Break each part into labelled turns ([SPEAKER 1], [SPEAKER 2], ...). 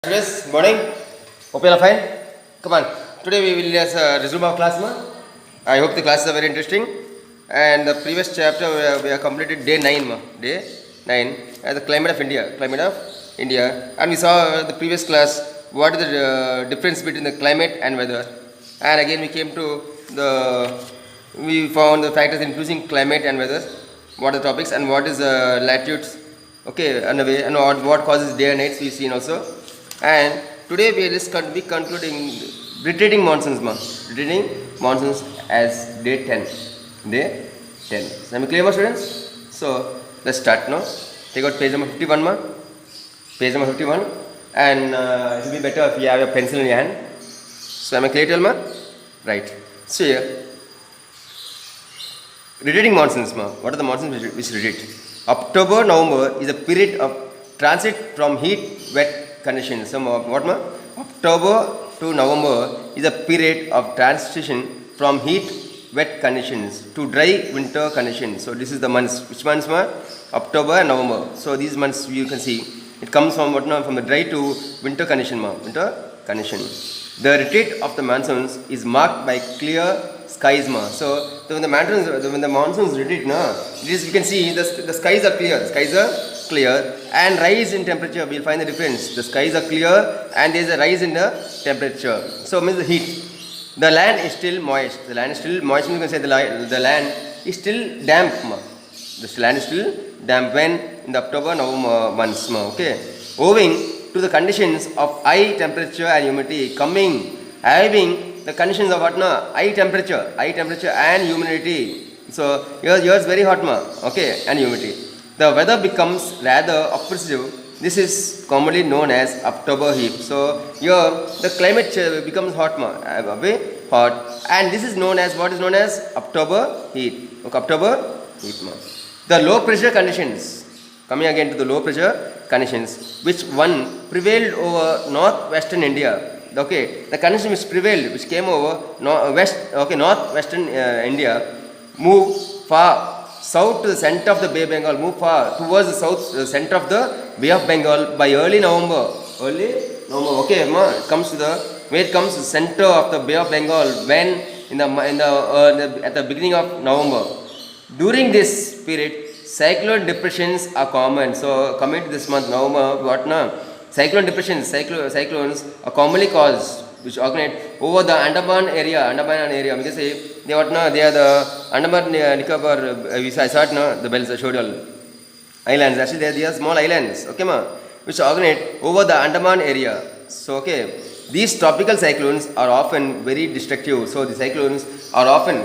[SPEAKER 1] Students, morning. Hope you are fine. Come on. Today we will just resume our class. Ma? I hope the classes are very interesting. And the previous chapter we have completed day 9. Ma. Day 9. The climate of India. Climate of India. And we saw the previous class what is the difference between the climate and weather. And again we came to we found the factors influencing climate and weather. What are the topics and what is latitudes. Okay, and what causes day and nights we've seen also. And today we will be concluding retreating monsoons, retreating monsoons as day 10. Day 10. So, am I clear, students? So, let's start now. Take out page number 51, page number 51, and it will be better if you have your pencil in your hand. So, am I clear, tell, Right. So, here, retreating monsoons, what are the monsoons which retreat? October, November is a period of transit from heat, wet conditions. So, what October to November is a period of transition from heat, wet conditions to dry winter conditions. So, this is the months. Which months, October and November. So, these months you can see it comes from from the dry to winter condition, winter condition. The retreat of the monsoons is marked by clear skies, So, when the monsoons retreat, you can see the skies are clear. The skies are clear and rise in temperature. We'll find the difference. The skies are clear and there is a rise in the temperature. So, means the heat. The land is still moist. The land is still moist. You can say the land is still damp. The land is still damp when in the October, November months. Okay. Owing to the conditions of high temperature and humidity having the conditions of what high temperature and humidity. So here is very hot, okay, and humidity. The weather becomes rather oppressive. This is commonly known as October heat. So here the climate becomes hot, very hot, and this is known as what is known as October heat. Okay, October heat. The low pressure conditions. Coming again to the low pressure conditions, which one prevailed over northwestern India. Okay, the condition which prevailed, which came over northwestern India, moved far south to the center of the Bay of Bengal, moved far towards the center of the Bay of Bengal by early November. Okay, it comes to where it comes to the center of the Bay of Bengal when at the beginning of November. During this period, cyclone depressions are common. So coming to this month, November, cyclone depressions, cyclones are commonly caused, which originate over the Andaman area. We can say they are the Andaman Nicobar. I saw it, the bells I showed you all. Islands. Actually, they are small islands. Okay, which originate over the Andaman area. So, okay, these tropical cyclones are often very destructive. So, the cyclones are often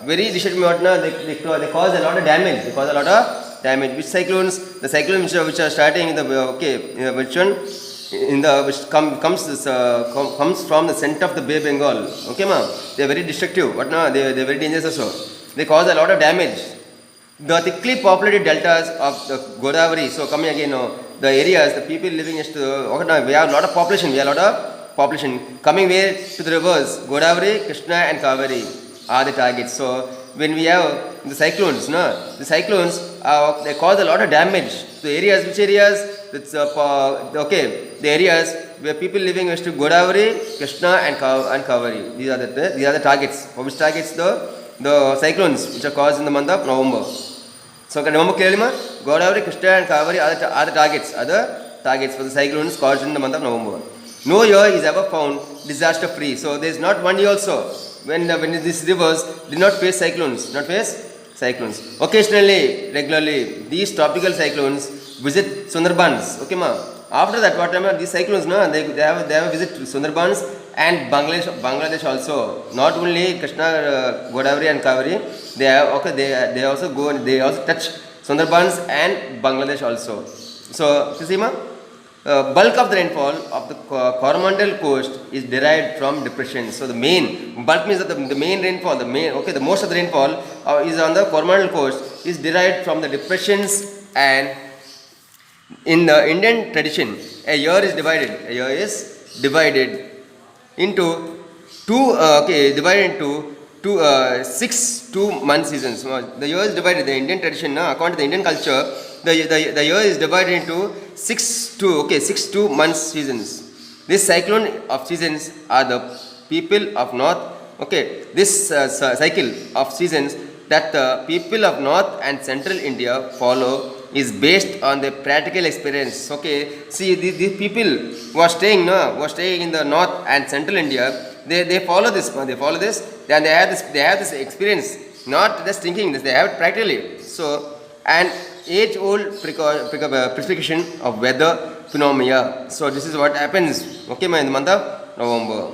[SPEAKER 1] very destructive. They cause a lot of damage. Which cyclones? The cyclones which are starting in the which one? Comes from the center of the Bay of Bengal. Okay, they are very destructive. They are very dangerous also. They cause a lot of damage. The thickly populated deltas of the Godavari. So coming again, the areas, the people living next to we have a lot of population. Coming where to the rivers, Godavari, Krishna and Kaveri are the targets. So when we have the cyclones, they cause a lot of damage to areas. Which areas? It's the areas where people living next to Godavari, Krishna and Kaveri. These are the targets. For which targets? The cyclones which are caused in the month of November. So can you remember clearly, Godavari, Krishna and Kaveri are the targets for the cyclones caused in the month of November. No year is ever found disaster free. So there is not one year also when these rivers did not face cyclones. Occasionally, regularly, these tropical cyclones visit Sundarbans. Okay, after that, whatever these cyclones, they have a visit to Sundarbans and Bangladesh also. Not only Krishna, Godavari and Kaveri, they also touch Sundarbans and Bangladesh also. So, you see, bulk of the rainfall of the Coromandel coast is derived from depression. So the main bulk means that the main rainfall, the most of the rainfall is on the Coromandel coast is derived from the depressions. And in the Indian tradition, a year is divided into two 6 2-month seasons. The year is divided. The Indian tradition, according to the Indian culture, the year is divided into 6 2 months seasons. This cyclone of seasons are the people of north. Okay, this cycle of seasons that the people of north and central India follow is based on their practical experience. Okay, see the people who are staying in the north and central India, they follow this. They follow this. Then they have this experience, not just thinking this. They have it practically. So, an age-old prescription of weather phenomena. So this is what happens. Okay, in the month of November,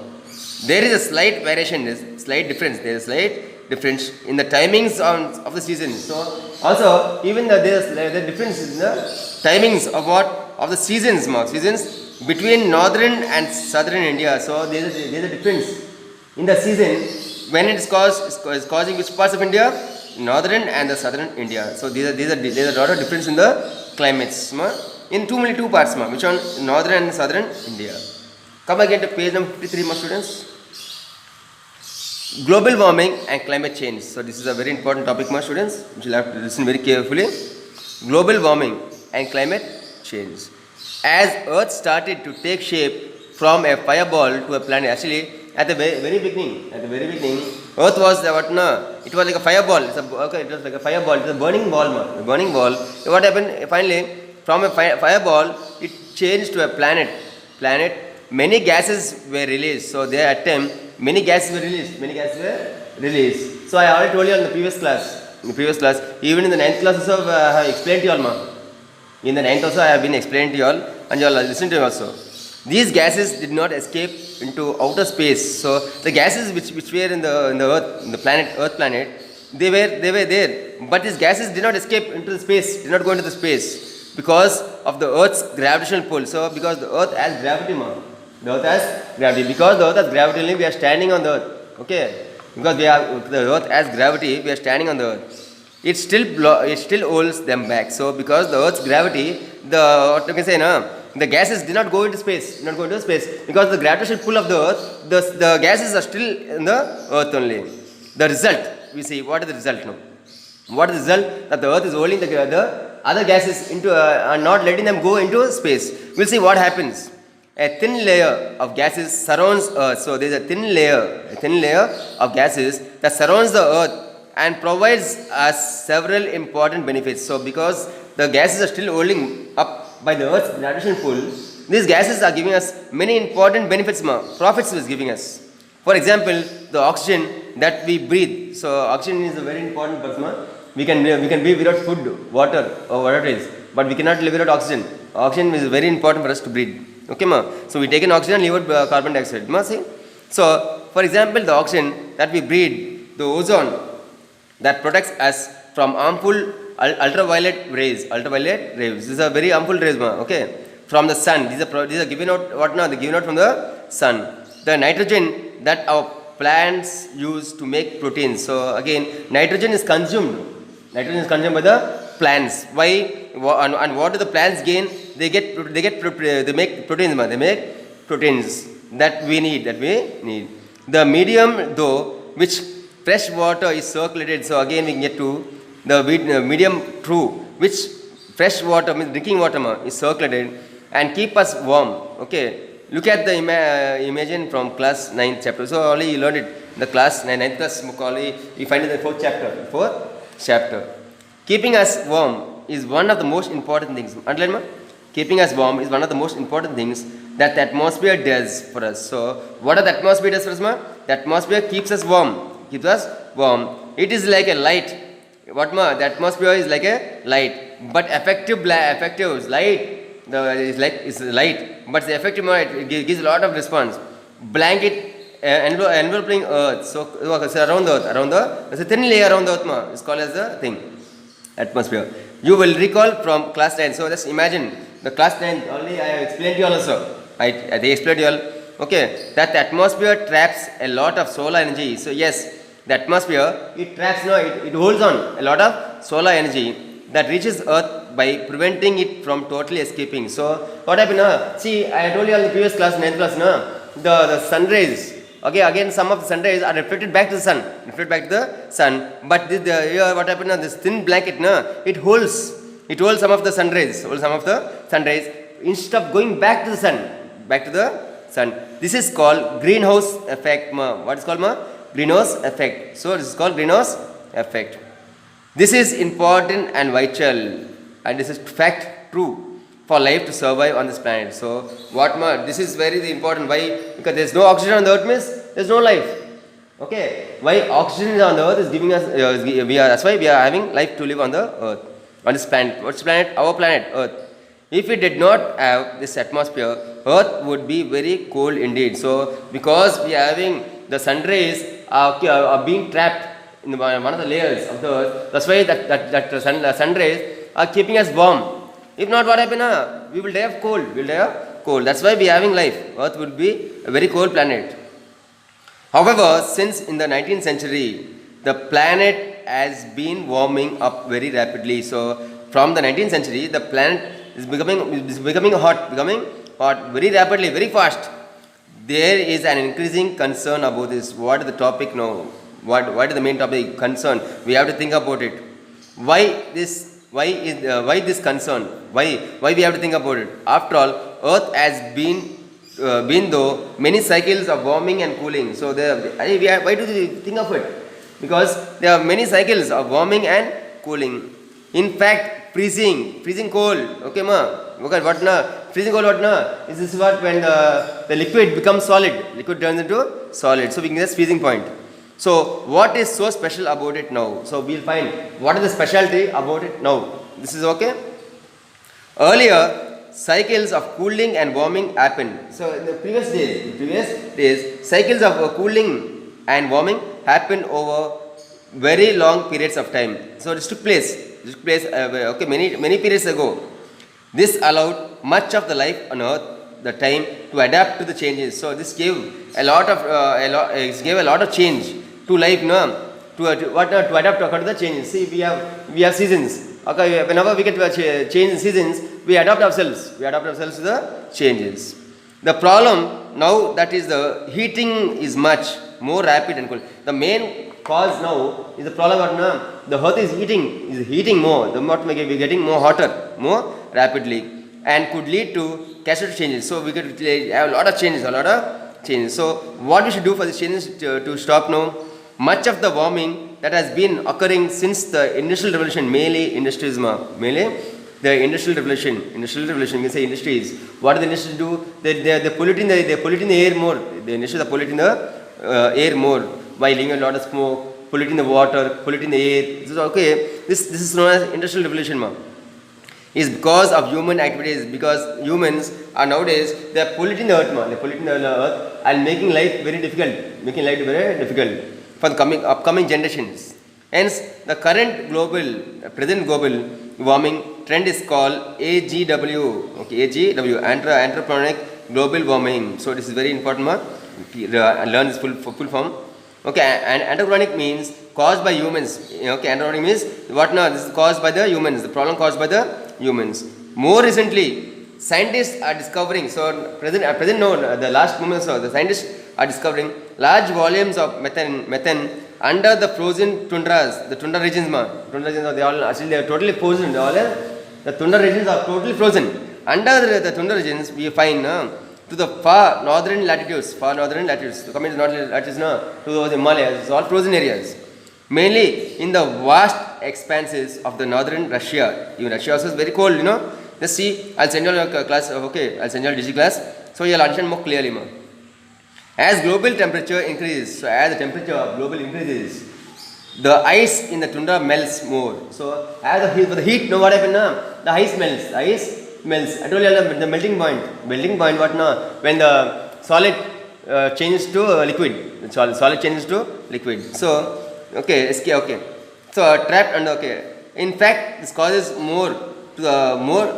[SPEAKER 1] there is a slight variation. Slight difference. There is a slight difference in the timings of the season. So also even there is difference in the timings of the seasons. Seasons between northern and southern India. So there is a difference in the season when it is causing which parts of India, northern and the southern India. So there is a lot of difference in the climates in two parts. Which one? Northern and southern India. Come again to page number 53, my students. Global warming and climate change. So this is a very important topic, my students, which you'll have to listen very carefully. Global warming and climate change. As Earth started to take shape from a fireball to a planet. Actually, at the very beginning, Earth was it was like a fireball. It was like a fireball. It was a burning ball, a burning ball. What happened? Finally, from a fireball, it changed to a planet. Many gases were released. So there at time, many gases were released. So I already told you in the previous class. Even in the 9th class also, I have explained to you all. In the 9th also, I have been explaining to you all, and you all listen to me also. These gases did not escape into outer space. So the gases which were in the Earth, in the Earth planet, they were there. But these gases did not escape into the space, did not go into the space because of the Earth's gravitational pull. So because the Earth has gravity, because the Earth has gravity, only we are standing on the Earth. Okay, because the Earth has gravity, we are standing on the Earth. It still holds them back. So because the Earth's gravity, what you can say, the gases did not go into space, because the gravitational pull of the Earth, the gases are still in the Earth only. The result, we see, what is the result now? What is the result? That the Earth is holding the other gases into and not letting them go into space. We'll see what happens. A thin layer of gases surrounds Earth. So there is a thin layer of gases that surrounds the Earth and provides us several important benefits. So because the gases are still holding up by the Earth's gravitational pull, these gases are giving us many important benefits, profits is giving us. For example, the oxygen that we breathe. So oxygen is a very important person. We can live without food, water, or whatever it is, but we cannot live without oxygen. Oxygen is very important for us to breathe. Okay, so we take in oxygen and leave out carbon dioxide. See? So, for example, the oxygen that we breathe, the ozone that protects us from harmful ultraviolet rays. These are very harmful rays, okay, from the sun. These are given out They're given out from the sun. The nitrogen that our plants use to make proteins. So again, nitrogen is consumed by the plants. Why? And what do the plants gain? They make proteins. They make proteins that we need. The medium though which fresh water is circulated. So again we can get to the medium through which fresh water, means drinking water, is circulated and keep us warm. Okay, look at the imagine from class 9th chapter. So only you learned it in the class 9th class. Only you find it in the 4th chapter. Keeping us warm is one of the most important things. Underline, keeping us warm is one of the most important things that the atmosphere does for us. So what the atmosphere does for us, The atmosphere keeps us warm. It is like a light. The atmosphere is like a light, but effective is light. Is light, but the effective it gives a lot of response. Blanket enveloping Earth. So around the there's a thin layer around the Earth. It's called as the thing, atmosphere. You will recall from class 9. So just imagine the class 9. Only I have explained to you all also. I explained to you all. Okay, that the atmosphere traps a lot of solar energy. So yes, the atmosphere, it traps, it holds on a lot of solar energy that reaches Earth by preventing it from totally escaping. So what happened? See, I told you in the previous class, 9th class, the sun rays. Okay, again some of the sun rays are reflected back to the sun. But here what happened? This thin blanket, it holds It holds some of the sun rays, instead of going back to the sun. This is called greenhouse effect. What is called greenhouse effect? So this is called greenhouse effect. This is important and vital, and this is fact true for life to survive on this planet. So this is very important. Why? Because there is no oxygen on the earth means there is no life. Okay, why oxygen is on the earth is giving us, that's why we are having life to live on the earth, on this planet. What's planet? Our planet, earth. If we did not have this atmosphere, earth would be very cold indeed. So because we are having the sun rays are being trapped in one of the layers of the earth, that's why the sun rays are keeping us warm. If not, what happen? We will die of cold. That's why we are having life. Earth will be a very cold planet. However, since in the 19th century, the planet has been warming up very rapidly. So, from the 19th century, the planet is becoming hot very rapidly, very fast. There is an increasing concern about this. What is the topic now? What is the main topic? Concern. We have to think about it. Why this concern? Why we have to think about it? After all, Earth has been though many cycles of warming and cooling. So why do we think of it? Because there are many cycles of warming and cooling. In fact, freezing cold. Okay, what na? Freezing cold, what na? This is what when the liquid becomes solid. Liquid turns into solid. So we can get freezing point. So what is so special about it now? So we'll find what is the specialty about it now. This is okay. Earlier, cycles of cooling and warming happened. So in the previous days, cycles of cooling and warming happened over very long periods of time. So this took place many periods ago. This allowed much of the life on Earth the time to adapt to the changes. So this gave a lot of change to life, to adapt to the changes. See, we have seasons. Okay, whenever we get to change in seasons, we adapt ourselves to the changes. The problem now that is the heating is much more rapid and cold. The main cause now is the problem that the earth is heating more. The more we are getting more hotter, more rapidly, and could lead to catastrophic changes. So we could have a lot of changes. So what we should do for these changes to stop now? Much of the warming that has been occurring since the industrial revolution, mainly the industrial revolution, we can say industries. What do the industries do? They pollute in the air more. The industries are polluting the air more by leaving a lot of smoke, polluting the water, polluting the air. This is okay. This is known as industrial revolution. Is because of human activities, because humans are nowadays they are polluting the earth, and making life very difficult for the upcoming generations. Hence, the present global warming trend is called AGW. Okay, AGW, anthropogenic global warming. So this is very important. Learn this full form. Okay, and anthropogenic means caused by humans. Okay, anthropogenic means what now? This is caused by the humans. The problem caused by the humans. More recently, scientists are discovering. So present no, the last moments, the scientists are discovering large volumes of methane under the frozen tundras, the tundra regions. They are totally frozen. The tundra regions are totally frozen. Under the tundra regions, we find to the far northern latitudes, coming to northern latitudes, to the Himalayas, it's all frozen areas. Mainly in the vast expanses of the northern Russia. Even Russia also is very cold, Just see, I'll send you a class, okay, I'll send you a digital class, so you'll understand more clearly. As global temperature increases, so as the temperature of global increases, the ice in the tundra melts more. So as the heat, what happened? The ice melts. I told you the melting point. What now? When the solid changes to liquid. The solid changes to liquid. So okay. So trapped under. Okay. In fact, this causes more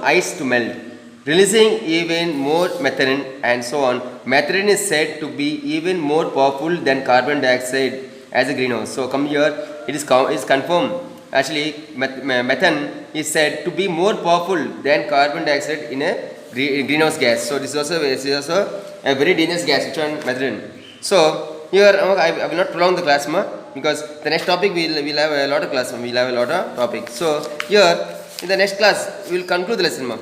[SPEAKER 1] ice to melt, releasing even more methane and so on. Methane is said to be even more powerful than carbon dioxide as a greenhouse. So come here, it is confirmed. Actually, methane is said to be more powerful than carbon dioxide in a greenhouse gas. So this is also a very dangerous gas, which one? Methane. So here I will not prolong the class because the next topic we'll have a lot of class. We'll have a lot of topics. So here in the next class we will conclude the lesson, ma.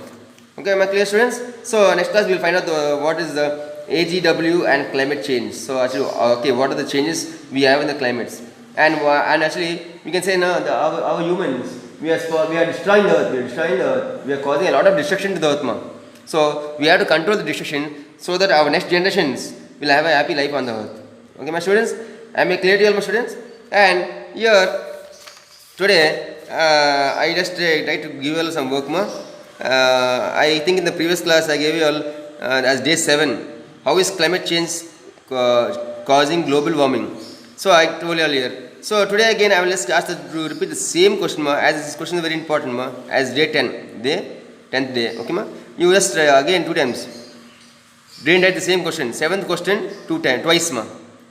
[SPEAKER 1] Okay, am I clear, students? So next class we will find out what is the AGW and climate change. So actually, okay, what are the changes we have in the climates? And actually we can say now our humans, we are destroying the earth. We are destroying the earth. We are causing a lot of destruction to the earth, ma. So we have to control the destruction so that our next generations will have a happy life on the earth. Okay, my students, am I clear to you all, my students? And here today I just try to give you all some work, ma. I think in the previous class I gave you all as day 7, how is climate change causing global warming. So I told you earlier. So today again I will just ask to repeat the same question, ma, as this question is very important, ma, as day 10, day 10th day. Okay, ma. You just again 2 times. Didn't write the same question. 7th question 2 times, twice, ma.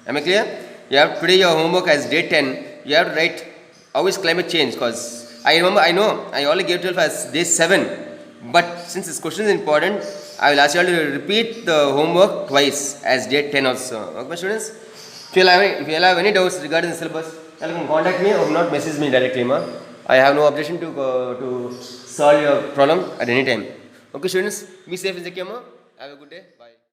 [SPEAKER 1] Am I clear? You have today your homework as day 10. You have to write how is climate change, because I know I only gave 12 as day 7, but since this question is important, I will ask you all to repeat the homework twice as day 10 also. Okay, my students? If you have any doubts regarding the syllabus, you can contact me or not message me directly, ma. I have no objection to solve your problem at any time. Okay, students, be safe and secure, ma. Have a good day. Bye.